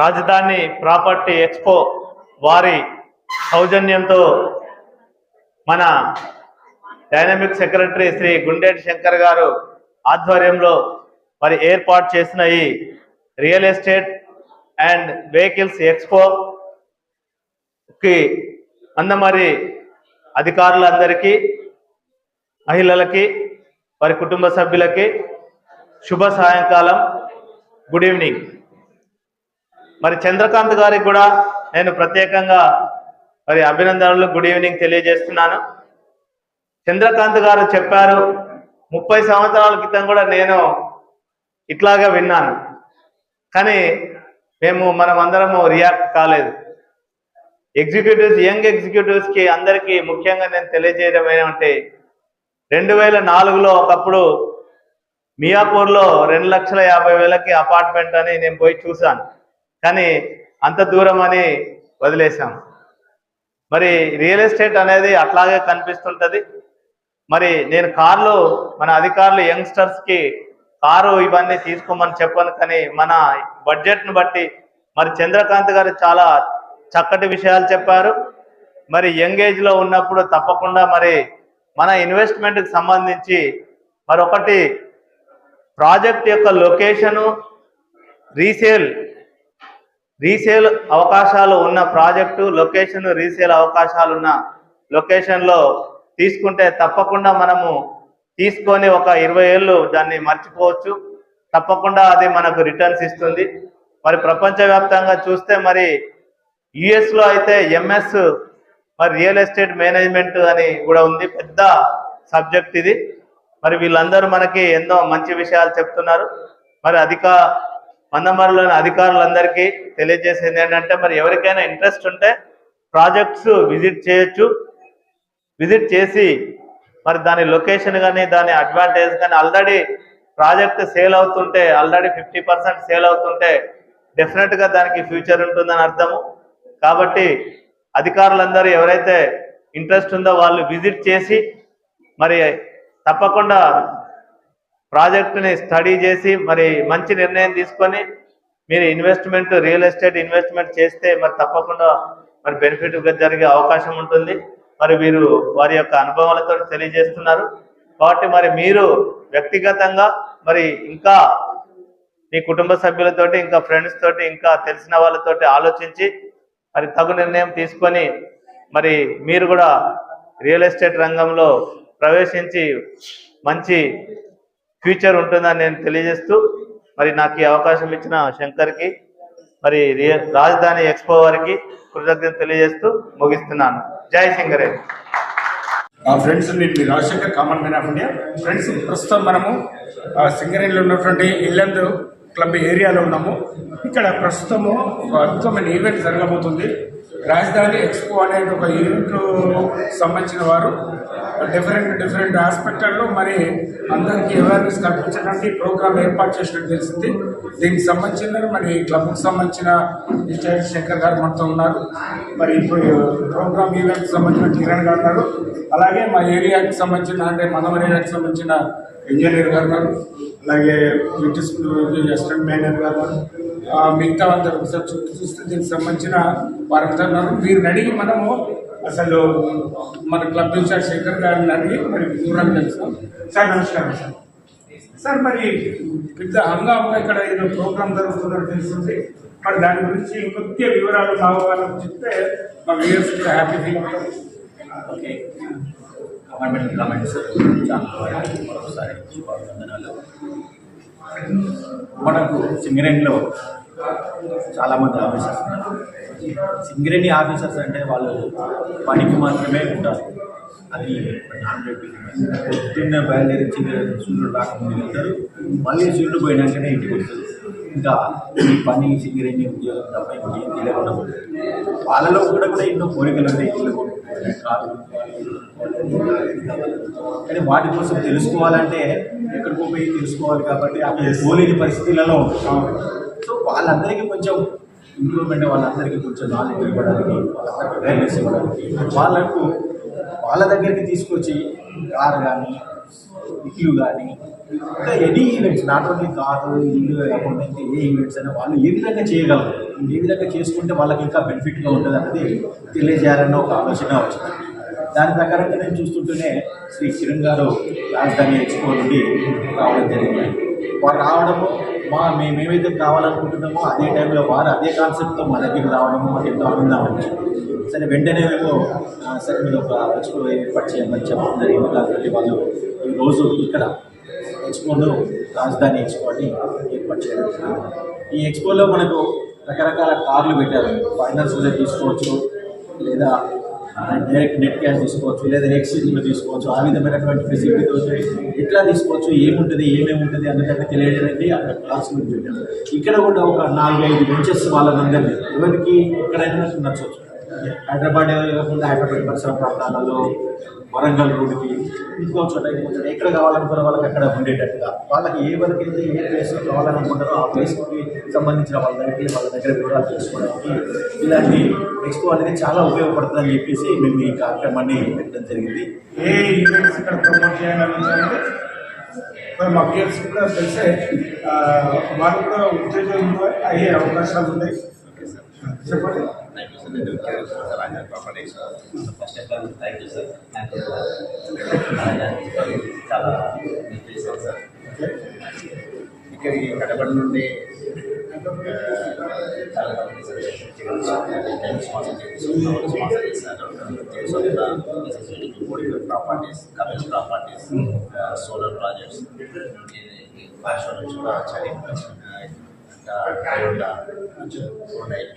రాజధాని property expo వారి సౌజన్యంతో మన డైనమిక్ సెక్రటరీ శ్రీ గుండేటి శంకర్ గారు ఆధ్వర్యంలో మరి ఏర్పాటు చేసిన ఈ రియల్ ఎస్టేట్ అండ్ వెహికల్స్ ఎక్స్పోకి అందమరి అధికారులందరికీ, మహిళలకి, వారి కుటుంబ సభ్యులకి శుభ సాయంకాలం, గుడ్ ఈవినింగ్. మరి చంద్రకాంత్ గారికి కూడా నేను ప్రత్యేకంగా మరి అభినందనలు, గుడ్ ఈవినింగ్ తెలియజేస్తున్నాను. చంద్రకాంత్ గారు చెప్పారు, 30 సంవత్సరాల క్రితం కూడా నేను ఇట్లాగా విన్నాను, కానీ మనమందరము రియాక్ట్ కాలేదు. ఎగ్జిక్యూటివ్స్, యంగ్ ఎగ్జిక్యూటివ్స్కి అందరికీ ముఖ్యంగా నేను తెలియజేయడం ఏమంటే, 2004లో ఒకప్పుడు మియాపూర్లో 2,50,000కి అపార్ట్మెంట్ అని నేను పోయి చూశాను, కానీ అంత దూరం అని వదిలేశాం. మరి రియల్ ఎస్టేట్ అనేది అట్లాగే కనిపిస్తుంటుంది. మరి నేను కార్లు, మన అధికారులు యంగ్స్టర్స్కి కారు ఇవన్నీ తీసుకోమని చెప్పను, కానీ మన బడ్జెట్ను బట్టి మరి చంద్రకాంత్ గారు చాలా చక్కటి విషయాలు చెప్పారు. మరి యంగ్ ఏజ్లో ఉన్నప్పుడు తప్పకుండా మరి మన ఇన్వెస్ట్మెంట్కి సంబంధించి మరొకటి ప్రాజెక్ట్ యొక్క లొకేషను, రీసేల్ అవకాశాలు ఉన్న ప్రాజెక్టు లొకేషన్, రీసేల్ అవకాశాలు ఉన్న లొకేషన్లో తీసుకుంటే తప్పకుండా మనము తీసుకొని ఒక 20 ఏళ్ళు దాన్ని మర్చిపోవచ్చు. తప్పకుండా అది మనకు రిటర్న్స్ ఇస్తుంది. మరి ప్రపంచవ్యాప్తంగా చూస్తే మరి యుఎస్లో అయితే ఎంఎస్ మరి రియల్ ఎస్టేట్ మేనేజ్మెంట్ అని కూడా ఉంది, పెద్ద సబ్జెక్ట్ ఇది. మరి వీళ్ళందరూ మనకి ఎన్నో మంచి విషయాలు చెప్తున్నారు. మరి మందమరిలోని అధికారులందరికీ తెలియజేసేది ఏంటంటే, మరి ఎవరికైనా ఇంట్రెస్ట్ ఉంటే ప్రాజెక్ట్స్ విజిట్ చేయొచ్చు. విజిట్ చేసి మరి దాని లొకేషన్ కానీ, దాని అడ్వాంటేజ్ కానీ, ఆల్రెడీ ప్రాజెక్ట్ సేల్ అవుతుంటే, ఆల్రెడీ 50% సేల్ అవుతుంటే డెఫినెట్గా దానికి ఫ్యూచర్ ఉంటుందని అర్థము. కాబట్టి అధికారులందరూ ఎవరైతే ఇంట్రెస్ట్ ఉందో వాళ్ళు విజిట్ చేసి మరి తప్పకుండా ప్రాజెక్టుని స్టడీ చేసి మరి మంచి నిర్ణయం తీసుకొని మీరు ఇన్వెస్ట్మెంట్, రియల్ ఎస్టేట్ ఇన్వెస్ట్మెంట్ చేస్తే మరి తప్పకుండా మరి బెనిఫిట్ జరిగే అవకాశం ఉంటుంది. మరి వీరు వారి యొక్క అనుభవాలతో తెలియజేస్తున్నారు. కాబట్టి మరి మీరు వ్యక్తిగతంగా మరి ఇంకా మీ కుటుంబ సభ్యులతోటి, ఇంకా ఫ్రెండ్స్ తోటి, ఇంకా తెలిసిన వాళ్ళతోటి ఆలోచించి మరి తగు నిర్ణయం తీసుకొని మరి మీరు కూడా రియల్ ఎస్టేట్ రంగంలో ప్రవేశించి మంచి ఫ్యూచర్ ఉంటుందని నేను తెలియజేస్తూ, మరి నాకు ఈ అవకాశం ఇచ్చిన శంకర్కి, మరి రాజధాని ఎక్స్పో వారికి కృతజ్ఞత తెలియజేస్తూ ముగిస్తున్నాను. జై సింగరే. ఫ్రెండ్స్, నేను మీ Rajashekar, common man of India. Friends, ప్రస్తుతం మనము సింగరేణిలో ఉన్నటువంటి ఇల్లందు క్లబ్ ఏరియాలో ఉన్నాము. ఇక్కడ ప్రస్తుతము ఒక అద్భుతమైన ఈవెంట్ జరగబోతుంది. రాజధాని ఎక్స్పో అనేది ఒక ఈవెంట్ సంబంధించిన వారు డిఫరెంట్ ఆస్పెక్ట్లలో మరి అందరికీ అవేర్నెస్ కల్పించడానికి ప్రోగ్రామ్ ఏర్పాటు చేసినట్టు తెలిసింది. దీనికి సంబంధించిన మరి క్లబ్కి సంబంధించిన మిస్టర్ శంకర్ గారు మనతో ఉన్నారు. మరి ఇప్పుడు ప్రోగ్రామ్ ఈవెంట్కి సంబంధించిన కిరణ్ గారు ఉన్నారు. అలాగే మా ఏరియాకి సంబంధించిన, అంటే మనవరి ఏరియాకి సంబంధించిన ఇంజనీర్ గారు ఉన్నారు. అలాగే అసిస్టెంట్ మేనేజర్ గారు, మిగతా అందరూ చూస్తే దీనికి సంబంధించిన వారంతా ఉన్నారు. వీరిని అడిగి మనము అసలు మన క్లబ్ ఇన్ఛార్జ్ శేఖర్ గారిని అడిగి మరి దూరాన్ని తెలుస్తాం. సార్ నమస్కారం. సార్ మరి పెద్ద హంగామా ఇక్కడ ఏదో ప్రోగ్రామ్ జరుగుతుందని తెలుస్తుంది. మరి దాని గురించి ఇంకొద్ది వివరాలు కావాలని చెప్తే మా వ్యూయర్స్ కూడా హ్యాపీ ఫీల్ అవుతాం. ఓకే, గవర్నమెంట్ గవర్నమెంట్స్ మరొకసారి వందనాలు. మనకు సింగరేణిలో చాలామంది ఆఫీసర్స్ ఉన్నారు. సింగరేణి ఆఫీసర్స్ అంటే వాళ్ళు పనికి మాత్రమే ఉంటారు. అది పొద్దున్న బయలుదేరి సూర్యుడు రాకముందు వెళ్తారు, మళ్ళీ సూర్యుడు పోయినాకనే ఇంటికి వస్తారు. ఇంకా ఈ పని సింగరేణి ఉద్యోగం తప్ప ఏం తెలియకుండా వాళ్ళలో కూడా ఎన్నో కోరికలు ఉంటాయి. కానీ వాటి కోసం తెలుసుకోవాలంటే ఎక్కడికో పోయి తెలుసుకోవాలి. కాబట్టి అక్కడ పోలేని పరిస్థితులలో ఉంటాం. సో వాళ్ళందరికీ కొంచెం ఇంప్రూవ్మెంట్, వాళ్ళందరికీ కొంచెం నాలెడ్జ్ ఇవ్వడానికి, వాళ్ళందరికీ అవేర్నెస్ ఇవ్వడానికి, వాళ్ళకు వాళ్ళ దగ్గరికి తీసుకొచ్చి కార్ కానీ ఇల్లు కానీ ఇంకా any events, not only car ఇల్లు కాకుండా ఇంకా ఏ ఈవెంట్స్ అయినా వాళ్ళు ఏ విధంగా చేయగలరు, ఏ విధంగా చేసుకుంటే వాళ్ళకి ఇంకా బెనిఫిట్గా ఉంటుంది అన్నది తెలియజేయాలన్న ఒక ఆలోచన వచ్చింది. దాని ప్రకారంగా నేను చూస్తుంటేనే శ్రీ కిరణ్ గారు రాజధాని ఎక్స్పో నుండి రావడం జరిగింది. వారు రావడము మేము ఏమైతే కావాలనుకుంటున్నామో అదే టైంలో వారు అదే కాన్సెప్ట్తో మా దగ్గరికి రావడము మాకు ఎంతో ఆనందం అనిపించింది. సరే వెంటనే మేము సరే మీరు ఒక ఎక్స్పో ఏర్పాటు చేయమని చెప్పడం జరిగింది. కాబట్టి వాళ్ళు ఈరోజు ఇక్కడ ఎక్స్పోను రాజధాని ఎక్స్పో అని ఏర్పాటు చేయడం జరిగింది. ఈ ఎక్స్పోలో మనకు రకరకాల కార్లు పెట్టారు. ఫైనాన్స్లో తీసుకోవచ్చు, లేదా డైరెక్ట్ నెట్ క్యాష్ తీసుకోవచ్చు, లేదా ఎక్స్చేంజ్లో తీసుకోవచ్చు. ఆ విధమైనటువంటి ఫెసిలిటీతో ఎట్లా తీసుకోవచ్చు, ఏముంటుంది ఏమేమి ఉంటుంది అన్నదాన్ని తెలియజేయడానికి అక్కడ క్లాస్ గురించి పెట్టాము. ఇక్కడ కూడా ఒక 4-5 బెంచెస్ వాళ్ళందరినీ ఎవరికి ఎక్కడైనా నచ్చవచ్చు. హైదరాబాద్ కాకుండా హైదరాబాద్ పరిసర ప్రాంతాలలో, వరంగల్ రోడ్డుకి ఇంకో చోట ఎక్కడ కావాలనుకున్న వాళ్ళకి అక్కడ ఉండేటట్టుగా వాళ్ళకి ఏ వరకైతే ఏ ప్లేస్లో కావాలనుకుంటారో ఆ ప్లేస్కి సంబంధించిన వాళ్ళ దగ్గర వివరాలు తెలుసుకోవడానికి ఇలాంటి ఎక్స్పో అనేది చాలా ఉపయోగపడుతుందని చెప్పేసి మేము ఈ కార్యక్రమాన్ని పెట్టడం జరిగింది. ఏ ఈవెంట్స్ ఇక్కడ ప్రమోట్ చేయాలనుకుంటే మా పిఎల్స్ కూడా తెలిసే వారు కూడా ఉత్తేజంతో అయ్యే అవకాశాలు ఉన్నాయి. చెప్పండి. First of all thank you sir. చాలా సార్ ఇక్కడికి కడపడి నుండి ప్రాపర్టీస్, కమిల్ ప్రాపర్టీస్, సోలార్ ప్రాజెక్ట్స్ భాషల నుంచి కూడా వచ్చాయి.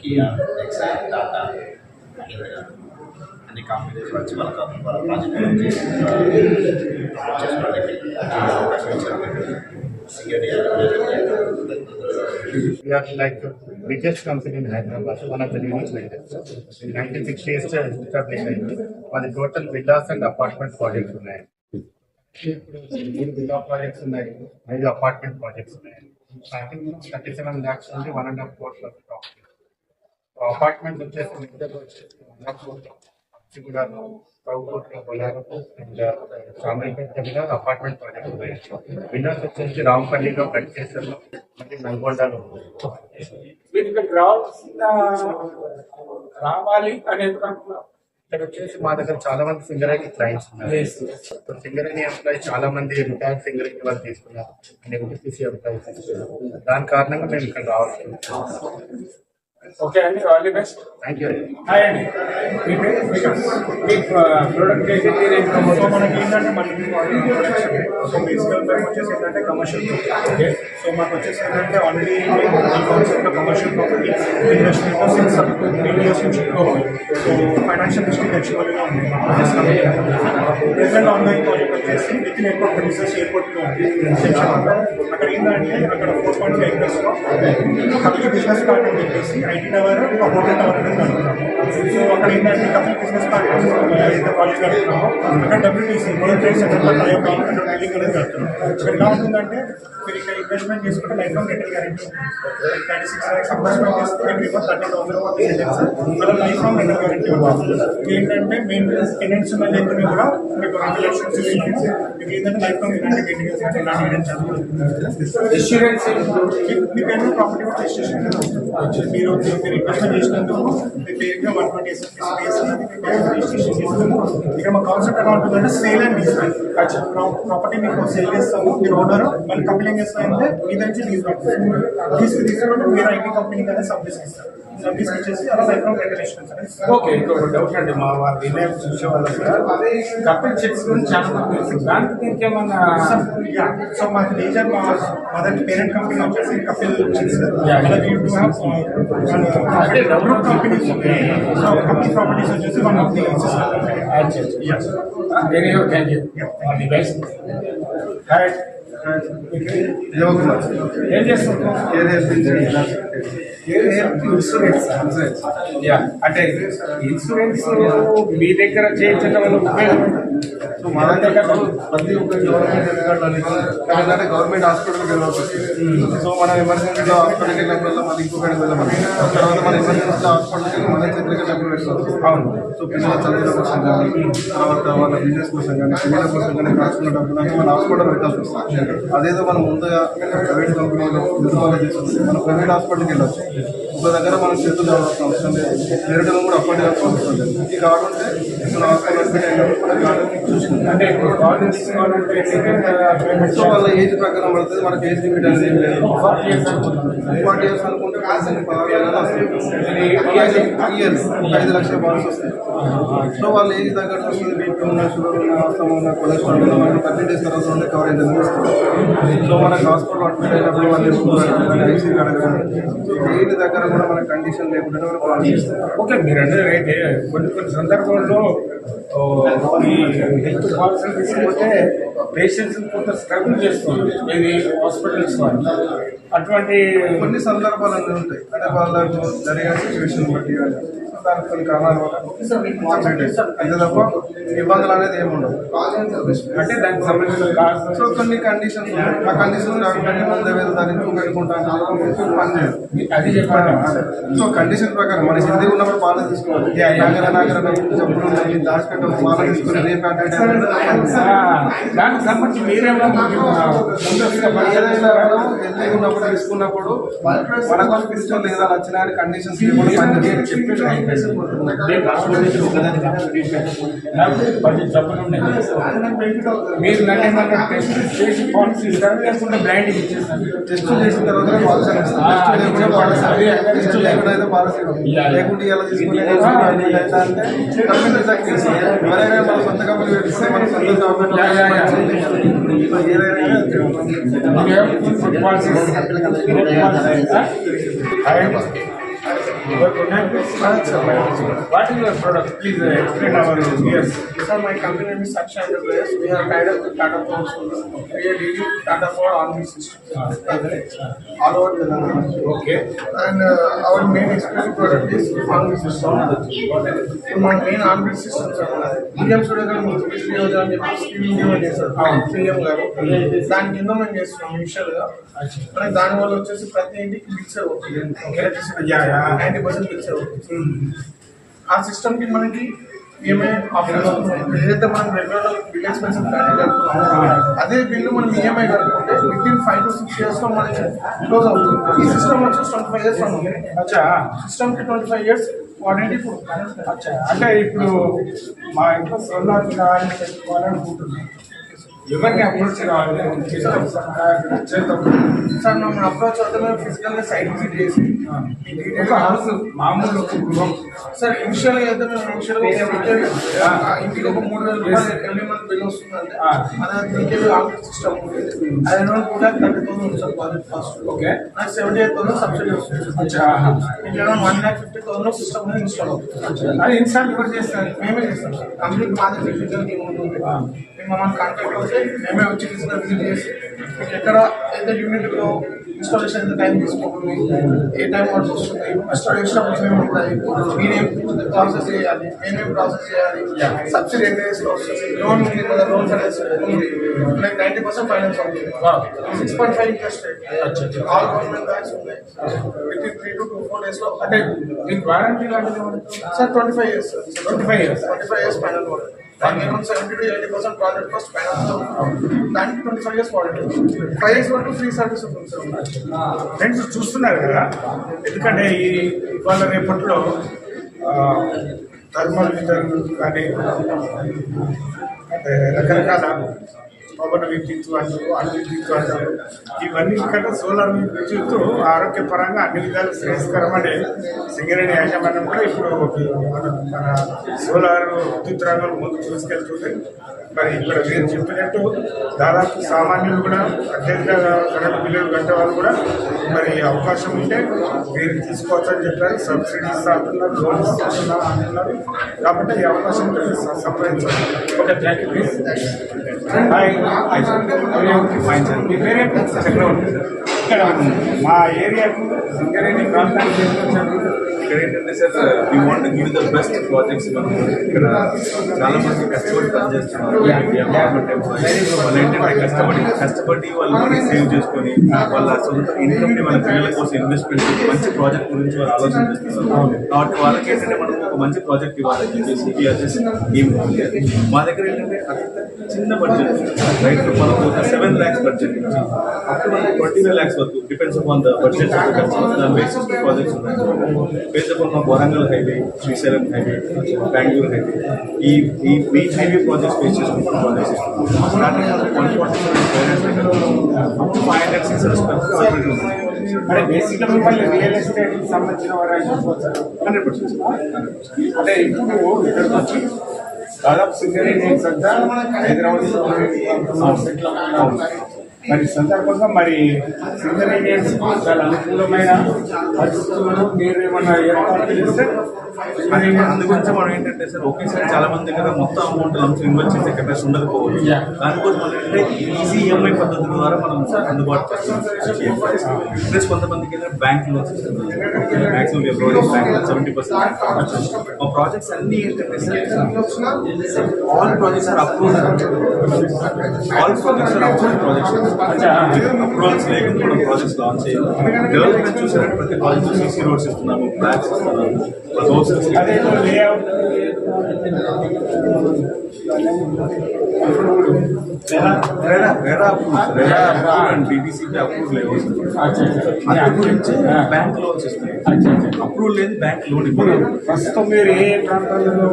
కియా, ఎక్సైడ్, టాటా అన్ని కంపెనీస్ వచ్చి వాళ్ళ ప్రాజెక్ట్ చేసుకోవడానికి అవకాశం ఇచ్చారు. We are like the biggest company in Hyderabad, one of the newest vendors. In 1968 established అయింది. మన total villas and apartment projects ఉన్నాయి. ఇప్పుడు 3 విల్లా ప్రాజెక్ట్స్ ఉన్నాయి, 5 అపార్ట్మెంట్ ప్రాజెక్ట్స్ ఉన్నాయి. స్టార్టింగ్ 37 lakhs నుండి 1.5 crores వరకు ప్రాపర్టీ. అపార్ట్మెంట్ వచ్చేసి మిగతా కూడా అండ్ అపార్ట్మెంట్ ప్రాజెక్ట్ ఉన్నాయి. విల్లాస్ వచ్చేసి రాంపల్లిలో, గట్కేశ్వర్లో, మరియు నల్గొండలో. మీరు ఇక్కడ రావాలి అనేది ఇక్కడ వచ్చేసి మా దగ్గర చాలా మంది సింగరేణి క్లయింట్స్ ఉన్నారు. సింగరేణి ఎంప్లాయీస్ చాలా మంది రిటైర్డ్ సింగరేణి వాళ్ళు తీసుకున్నారు, ఎన్టీపీసీ ఎంప్లాయీస్. దాని కారణంగా మేము ఇక్కడ రావాలి. ఓకే అండి, all the best. Thank you. Hi అండి, మీ పేరు మీ ప్రోడక్ట్ అయితే సో మనకి ఏంటంటే మల్టీ ప్రొడక్షన్. సో బేసికల్ టైం వచ్చేసి ఏంటంటే కమర్షియల్ ప్రాపర్టీ. ఓకే, సో మాకు వచ్చేసి ఏంటంటే ఆల్రెడీ ఈ కాన్సెప్ట్ కమర్షియల్ ప్రాపర్టీ ఇండస్ట్రీలో 6 years నుంచి సో ఫైనాన్షియల్ డిస్ట్రిక్ట్ యాక్చువల్గా ఉంది. ప్రెసెంట్ ఆన్లైన్ ప్రాజెక్ట్ వచ్చేసి విత్ ఇన్ ఎయిర్పోర్ట్ ప్రిమిసెస్ ఎయిర్పోర్ట్లో ఉంది. అక్కడ ఏంటంటే అక్కడ 4.5 acres కమిటీ బిజినెస్ పార్ట్ అని చెప్పేసి ఐటీ టవర్, ఒక హోటల్ టవర్ కింద కడుతున్నాము. సో అక్కడ ఏంటంటే కమిటీ బిజినెస్ పార్ట్ ఏదైతే ప్రాజెక్ట్ కడుతున్నామో అక్కడ WTC world trade centre building అనేది కడుతున్నాం. సో ఎలా ఉంటుందంటే మీరు ఇక్కడ ఇన్వెస్ట్మెంట్ చేసుకుంటే life long rental guarantee 36 lakhs investment చేస్తే మీకు 30,000 అలా లైఫ్ లాంగ్ రెంటల్ గ్యారెంటీ ఉంటుంది. ఏంటంటే మేము టెనెంట్స్ ఉన్న దగ్గర కూడా మీకు 2 లక్షలు ఇస్తున్నాము. మీకు ఏంటంటే లైఫ్ లాంగ్ ఇలాంటి మెయింటెనెన్స్ అంటే ఇలాంటి ఇన్సూరెన్స్ మీకు ఎన్నో ప్రాపర్టీ కూడా రిజిస్ట్రేషన్ మీరు ఇన్వెస్ట్మెంట్ చేసినందుకు మీ పేరుగా 120 SFPs అనేది రిజిస్ట్రేషన్ చేస్తాము. ఇక్కడ మా కాన్సెప్ట్ ఎలా ఉంటుందంటే సేల్ అండ్ లీజ్. ప్రాపర్టీ మీకు సేల్ చేస్తాము, మీరు ఓనర్ మళ్ళీ కంప్లైంట్ చేస్తారంటే మీ నుంచి లీజ్ పడుతుంది. తీసుకుంటే మీరు ఐటీ కంపెనీ కానీ సర్వీస్ ఇస్తారు. సర్వీస్ ఇచ్చేసి అలా లైఫ్ లాంగ్ రెగ్యులేషన్స్ అనేది. ఓకే, ఇంకొక డౌట్ అండి, మా వాళ్ళు రిలే చూసే వాళ్ళు కపిల్ చెక్స్ గురించి చాలా మంది తెలుసు. దానికి ఇంకేమన్నా సో మాకు మేజర్ మా మదర్ పేరెంట్ కంపెనీ వచ్చేసి Kapil chits. Develop companies so Kapil properties వచ్చేసి one of the thank you. The best. ఏం చేస్తుంటాం? ఇన్సూరెన్స్. అంటే ఇన్సూరెన్స్ మీ దగ్గర చేయించడం వల్ల ఉపయోగం సో మా దగ్గర ప్రతి ఒక్క గవర్నమెంట్ ఎన్నికలని ఏంటంటే గవర్నమెంట్ హాస్పిటల్కి వెళ్ళాల్సి సో మనం ఎమర్జెన్సీలో హాస్పిటల్కి వెళ్ళినప్పుడు మళ్ళీ ఇంకొకటి వెళ్ళాలి తర్వాత మన ఎమర్జెన్సీలో హాస్పిటల్కి వెళ్ళి మన చేతులకి డబ్బులు పెట్టుకోవాలి. అవును. సో పిల్లల చదువుల కోసం కానీ తర్వాత వాళ్ళ బిజినెస్ కోసం కానీ పిల్లల కోసం కానీ కాల్చుకున్న డబ్బులు అంటే మన హాస్పిటల్ పెట్టాల్సి వస్తుంది. అదేదో మనం ముందుగా ప్రైవేట్ కంపెనీలో నిర్మాణం చేసుకుంటే మనం ప్రైవేట్ హాస్పిటల్కి వెళ్ళొచ్చు. ఒక దగ్గర మనం చేతులు కావాల్సిన అవసరం లేదు, వేరే కూడా అప్పటి కావాల్సిన అవసరం లేదు. ఇది కావాలంటే మన హాస్పిటల్ చూసుకుంటాం. అంటే సో వాళ్ళ ఏజ్ ప్రకారం పడుతుంది, మనకి ఏజ్ లిమిట్ అనేది ఏం లేదు. 40 years అనుకుంటే 5 లక్షల పాలసీ వస్తుంది. సో వాళ్ళ ఏజ్ తగ్గట్టు వస్తుంది. బీపీ ఉన్న, షుగర్ ఉన్న, ఆస్తమా ఉన్న, కొలెస్ట్రాల్ ఉన్న, మనకి 30 days తర్వాత ఉండే కవరేజ్ అనేది వస్తుంది. సో మనకు హాస్పిటల్ అడ్మిట్ అయినప్పుడు వాళ్ళు ఐసీ అడగాలి. సో ఏజ్ దగ్గర కూడా మన కండిషన్ లేకుండా మనం పాలసీ ఇస్తాం. ఓకే, మీరు అంటే రైతే కొన్ని సందర్భాల్లో ఈ హెల్త్ పాలసీ తీసుకుంటే పేషెంట్స్ కొంత స్ట్రగుల్ చేస్తుంది ఇది హాస్పిటల్స్ వాళ్ళు. అటువంటి కొన్ని సందర్భాలు అన్నీ ఉంటాయి. అంటే వాళ్ళకు జరిగే సిచ్యువేషన్ బట్టి కానీ దానికి కొన్ని కారణాల వల్ల అయితే తప్ప ఇబ్బందులు అనేది ఏముండవు. అంటే దానికి సంబంధించిన కాస్ట్ సో కొన్ని కండిషన్స్ ఉంటాయి. ఆ కండిషన్ కాకుండా ముందే వేరే దాన్ని ఇంకో పెట్టుకుంటాను పని చేయదు. అది చెప్పండి. సో కండిషన్ ప్రకారం మనకి హిందీ ఉన్నప్పుడు పాలన తీసుకోవాలి. నాగర జబ్బులు ఉన్నాయి, దాచిపెట్టాలి, పాలన తీసుకుని రేపు దానికి సంబంధించి మీరేమో ఏదైనా హెల్తీ ఉన్నప్పుడు తీసుకున్నప్పుడు మనకు అనిపించడం లేదా నచ్చిన కండిషన్స్ మీరు నన్ను చేసి పాలసీ ఇస్తారు లేకుండా బ్రాండింగ్ ఇచ్చేస్తారు. టెస్ట్ చేసిన తర్వాత టెస్ట్ లేకుండా పాలసీ లేకుంటే ఎలా తీసుకునే ఎవరైనా మన సొంత కంపెనీ పెట్టిస్తే మన సొంత What is your product? Please explain our viewers. Sir, my company name is Saksha Enterprise. We are tied up with Tata Power. We are dealing with Tata Power Army systems all over the country. Okay. And our main exclusive product is Army system. So my main Army systems are PM Sudagar Ministry of the Scheme given is PM గారు దాని కింద మేము చేస్తున్నాం ఇనిషియల్గా. మనకి దానివల్ల వచ్చేసి ప్రతి ఇంటికి మిక్సర్ అవుతుంది. 90% మిక్సర్ అవుతుంది. ఆ సిస్టమ్ కి మనకి ఈఎంఐ ఆప్షన్ ఏదైతే మనం రెగ్యులర్ బిల్ ఎక్స్పెన్సివ్ ప్లాన్ కడుతున్నామో అదే బిల్లు మనం ఈఎంఐ కట్టుకుంటే వితిన్ 5 to 6 years లో మనకి క్లోజ్ అవుతుంది. ఈ సిస్టమ్ వచ్చి 25 years ఉంది. సిస్టమ్ కి 25 years వారంటీ ఇప్పుడు. అంటే ఇప్పుడు మా ఇంట్లో సోలార్ కావాలని పెట్టుకోవాలనుకుంటున్నాం. ఎవరిని అప్రోచ్ కావాలి సార్ మనం అప్రోచ్ అవుతామే ఫిజికల్ గా సైట్ విజిట్ చేసి ఒక హౌస్ మామూలు గృహం సార్ ఇనిషియల్ గా అయితే మేము ఇనిషియల్ ఇంటికి ఒక 3,000 రూపాయలు ఎవ్రీ మంత్ బిల్ వస్తుందంటే అదే ఆఫీస్ సిస్టమ్ ఉంటుంది. అది కూడా 30,000 ఉంది సార్ ప్రాజెక్ట్ కాస్ట్. ఓకే, నాకు 78,000 సబ్సిడీ వస్తుంది. ఇంకా 1,50,000 సిస్టమ్ ఇన్స్టాల్ అవుతుంది. అది ఇన్స్టాల్ ఎవరు చేస్తారు? మేమే చేస్తాం సార్. కంప్లీట్ మాది ఫిజికల్ టీమ్ ఉంటుంది. మమ్మల్ని కాంటాక్ట్ అవుతే మేమే వచ్చి ఫిజికల్ విజిట్ చేసి మీకు ఎక్కడ అయితే యూనిట్లో ఇన్స్టాలేషన్ ఎంత టైం తీసుకుంటుంది, ఏ టైం వర్క్ వస్తుంది, ఇన్స్టాలేషన్ ఏమేమి ఉంటాయి, మీరేం ప్రాసెస్ చేయాలి, మేమేం ప్రాసెస్ చేయాలి, సబ్సిడీ ఎంత డేస్లో వస్తుంది, లోన్ ఉంది కదా, లోన్ ఫైనాన్స్ ఉంది, లైక్ 90% ఫైనాన్స్ అవుతుంది, 6.5 interest rate, all government banks ఉన్నాయి. విత్ ఇన్ 3 to 4 days లో అంటే దీనికి వారంటీ లాంటిది sir 25 years sir. 25 years final warranty. దానికి 70 to 80% ప్రాజెక్ట్ కాస్ట్ ఫైనాన్స్ దానికి 25 years వారంటీ. 5 years వరకు ఫ్రీ సర్వీస్ ఉంటుంది సార్. ఫ్రెండ్స్ చూస్తున్నారు కదా, ఎందుకంటే ఈ వాళ్ళ రేపట్లో థర్మల్ వితరణ కానీ రకరకాల పవన విద్యుత్ అంటారు, అణు విద్యుత్ అంటారు, ఇవన్నీ ఇక్కడ సోలార్ విద్యుత్ ఆరోగ్యపరంగా అన్ని విధాలు శ్రేయస్కరమని సింగరేణి యాజమాన్యం కూడా ఇప్పుడు మన సోలార్ విద్యుత్ రంగంలో ముందు తీసుకెళ్తుంది. మరి ఇక్కడ మీరు చెప్పినట్టు దాదాపు సామాన్యులు కూడా అత్యధిక కరెంట్ బిల్లులు కట్టే వాళ్ళు కూడా మరి అవకాశం ఉంటే మీరు తీసుకోవచ్చని చెప్పారు. సబ్సిడీ ఇస్తున్నారు, లోన్ ఇస్తున్నారు అంటున్నారు. కాబట్టి ఈ అవకాశం ఉంటే సంప్రదించాలి. Okay, thank you. Please. Hi, మీ పేరేంటి? చక్రవర్తి. ఇక్కడ మా ఏరియాకు సింగరేణి ప్రాంతానికి తీసుకొచ్చారు. ఇక్కడ ఏంటంటే sir we want give the best projects. మనం ఇక్కడ చాలా మంది కష్టపడి పనిచేస్తున్నారు. వాళ్ళు ఏంటంటే కష్టపడి వాళ్ళు మనీ సేవ్ చేసుకొని వాళ్ళ సొంత ఇన్కమ్ ని వాళ్ళ పిల్లల కోసం ఇన్వెస్ట్మెంట్ మంచి ప్రాజెక్ట్ గురించి వాళ్ళు ఆలోచన చేస్తున్నారు. కాబట్టి వాళ్ళకి ఏంటంటే మనం ఒక మంచి ప్రాజెక్ట్ ఇవ్వాలని చెప్పేసి మా దగ్గర ఏంటంటే చిన్న బడ్జెట్ రైట్ మనకు ఒక 7 lakhs బడ్జెట్ అప్పుడు మనకు 25 lakhs వరకు డిపెండ్స్ అపాన్ ద బడ్జెట్. దాని బేసిస్ ప్రాజెక్ట్స్ ఉన్నాయి. బేస్డ్ అపాన్ మా Warangal highway, Srisailam highway, Bengaluru highway, ఈ మెయిన్ హైవే ప్రాజెక్ట్స్ బేస్ చేసుకుంటున్న ప్రాజెక్ట్స్ స్టార్టింగ్ 500 అంటే బేసిక్గా మిమ్మల్ని రియల్ ఎస్టేట్ సంబంధించిన వారు 100%. అంటే ఇప్పుడు ఇక్కడికి వచ్చి దాదాపు సింగరేణి అంతా హైదరాబాద్ సెటిల్ మరి సందర్భంగా మరి సింగరేణియన్స్ చాలా అనుకూలమైన పరిస్థితులను మీరు ఏమన్నా ఏర్పాటు చేస్తే అందు గురించి మనం ఏంటంటే సార్ ఒకేసారి చాలా మంది దగ్గర మొత్తం అమౌంట్ లంచం ఇన్వెస్ట్ చేసే కెపాసిటీ ఉండకపోవచ్చు. దానికోసం మనం ఏంటంటే ఈజీ ఈఎంఐ పద్ధతి ద్వారా మనం అందుబాటు చేస్తాం. ప్లస్ కొంతమందికి ఏంటంటే బ్యాంక్ లోన్స్ మ్యాక్సిమం బ్యాంక్ 70%. మా ప్రాజెక్ట్స్ అన్ని ఏంటంటే sir all projects are approved. All projects are approved projects. Approvals లేకుండా మనం ప్రాజెక్ట్స్ లాంచ్ చేయాలి. డెవలప్మెంట్ చూసారంటే ప్రతి ప్రాజెక్ట్ సీసీ రోడ్స్ ఇస్తున్నాము, ఫ్లాట్స్ ఇస్తున్నాము, అదే లేఅవుట్ బ్యాంక్ లోన్స్ ఇస్తాయి. అప్రూవల్ లేదు, బ్యాంక్ లోన్ ఇవ్వలేదు. ప్రస్తుతం మీరు ఏ ప్రాంతాలలో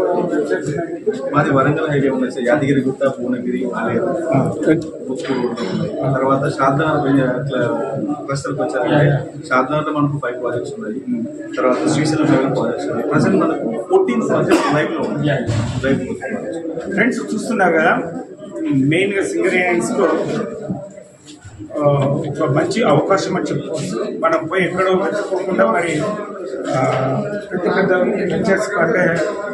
మాది వరంగల్ హైవే ఉన్నాయి సార్. యాదగిరి గుట్ట, భువనగిరి, ఆలేరు, ఆ తర్వాత షాద్నగర్ క్లస్టర్కి వచ్చారంటే షాద్నగర్లో మనకు 5 ప్రాజెక్ట్స్ ఉన్నాయి. తర్వాత శ్రీశైలం హైవే ప్రాజెక్ట్స్ ఉన్నాయి. ప్రజెంట్ మనకు 14 ప్రాజెక్ట్స్ లైవ్లో ఉన్నాయి. ఫ్రెండ్స్ చూస్తున్నారు కదా, మెయిన్గా సింగరేణిస్లో ఒక మంచి అవకాశం అని చెప్పుకోవచ్చు. మనం పోయి ఎక్కడో వెతుక్కోకుండా మరి పెద్ద పెద్ద వెంచర్స్ అంటే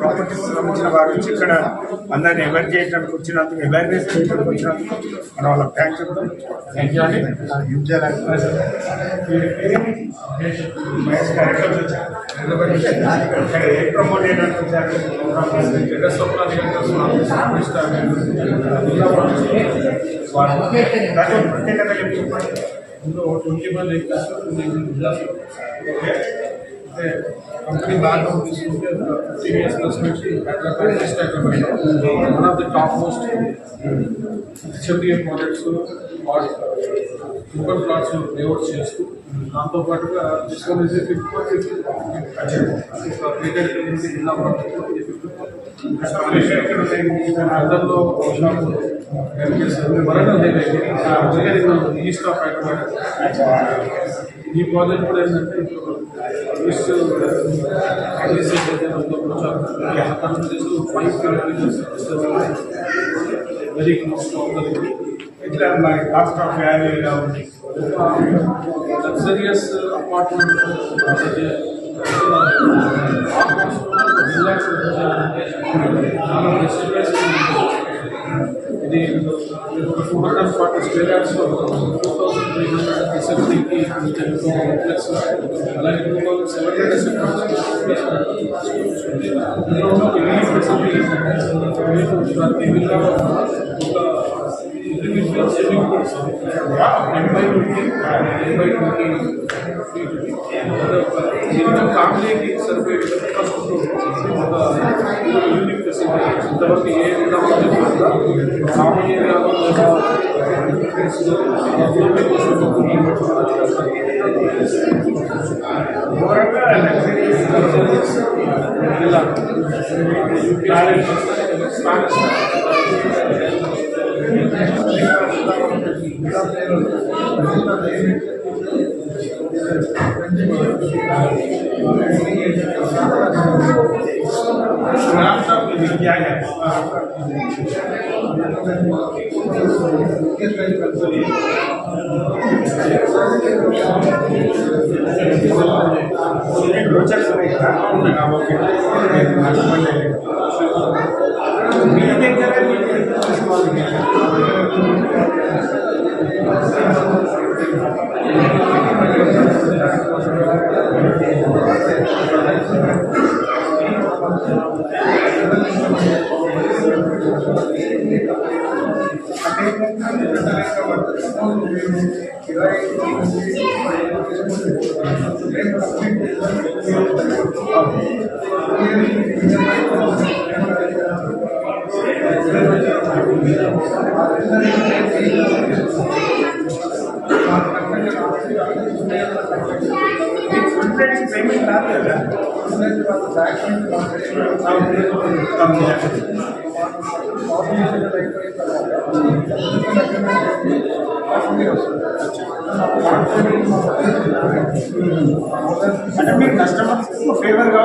ప్రాపర్టీస్ సంబంధించిన వారి నుంచి ఇక్కడ అందరినీ అవేర్ చేయడానికి వచ్చినందుకు, అవేర్నెస్ చేయడానికి వచ్చినందుకు మనం వాళ్ళకి థ్యాంక్స్ చెప్తాం. థ్యాంక్ యూ అండి. ఏ ప్రమోట్ చేయడానికి వచ్చారు? కంపెనీ బ్యాక్గ్రౌండ్ తీసుకుంటే CBS ప్లస్ నుంచి one of the top most HMDA projects open plots layouts చేస్తూ దాంతో పాటుగా డిస్కవరీ 50% జిల్లా అందరిలో వరంగల్ ఈస్ట్ ఆఫ్ హైదరాబాద్. ఈ ప్రాజెక్ట్ కూడా ఏంటంటే ఈస్ట్ వెరీ క్లోజ్ ఇట్లా మరి కాస్ట్ ఆఫ్ వ్యాల్యూ ఇలా ఉంది. లగ్జరియస్ అపార్ట్మెంట్ ఇది 240 స్క్వేర్ యార్డ్స్ 2300 SFTకి కాంప్లెక్స్, అలాగే 2700 ఫ్యామిలీకి సరిపోయే యూనిక్ ఫెసిలిటీ ఇంతవరకు ఏ విధంగా కామన్ ఏరియాలో మీ దగ్గర పేమెంట్ రాదు కదా. అంటే మీరు కస్టమర్స్ ఫేవర్గా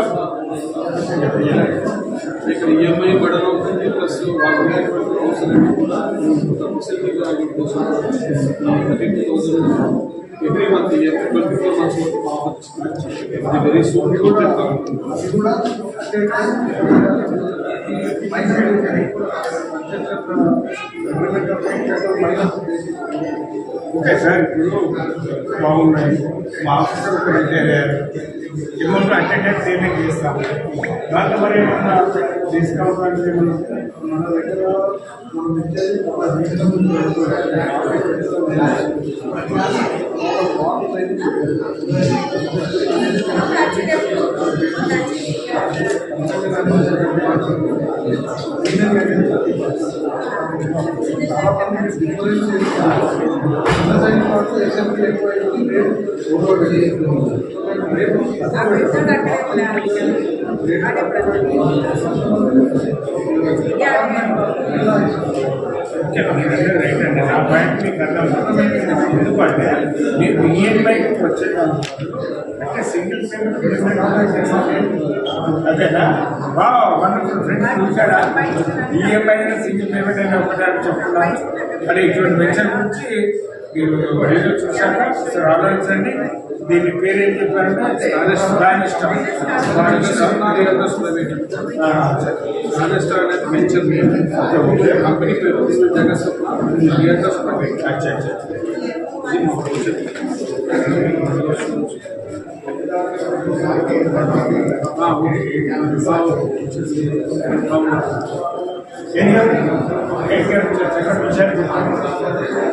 ఇక్కడ ఈఎంఐ బడన్ అవుతుంది, ప్లస్ వాళ్ళు ఉండేటువంటి అవసరం కూడా కోసం 32,000 every month 24 months very soon okay sir, ఇప్పుడు బాగున్నాయి. మా ఆఫీసర్ అమౌంట్ అటెండెన్స్ పేమెంట్ చేస్తాం. దాంట్లో మరి ఏమన్నా డిస్కౌంట్ అంటే ఏమన్నా మన దగ్గర మనం ఇచ్చేది ఒక చాలా మంది డిఫరెన్స్ ఎస్ఎంపీ ఎక్కువ ఓకే, రైట్ అండి. నా పాయింట్ మీకు అర్థం. ఎందుకంటే మీకు ఈఎంఐకి వచ్చేదాన్ని అంటే సింగిల్ పేమెంట్ అదేనా? వండర్ఫుల్ ఫ్రెండ్స్ చూసారా? ఈఎంఐ అయినా సింగిల్ పేమెంట్ అయినా ఒకటే అని చెప్తున్నాను. మరి ఇటువంటి వెంచర్ గురించి మీరు వీడియో చూశాక సార్ ఆలోచించండి. దీని పేరు ఏం చెప్పారంటే రాజస్థాన్ వెంచర్ కంపెనీ పేరు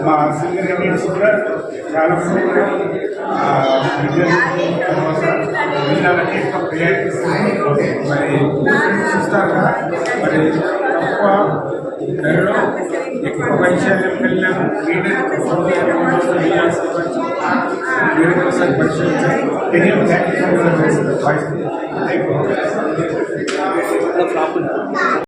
మా సీనియర్ ఇండియన్స్ కూడా చాలా వీళ్ళకి ఎక్కువ ప్రయారిటీ మరి చూస్తారు కదా. మరి తక్కువ ధరలో ఎక్కువ వైశాల్యం కలిగిన పరిశీలించారు.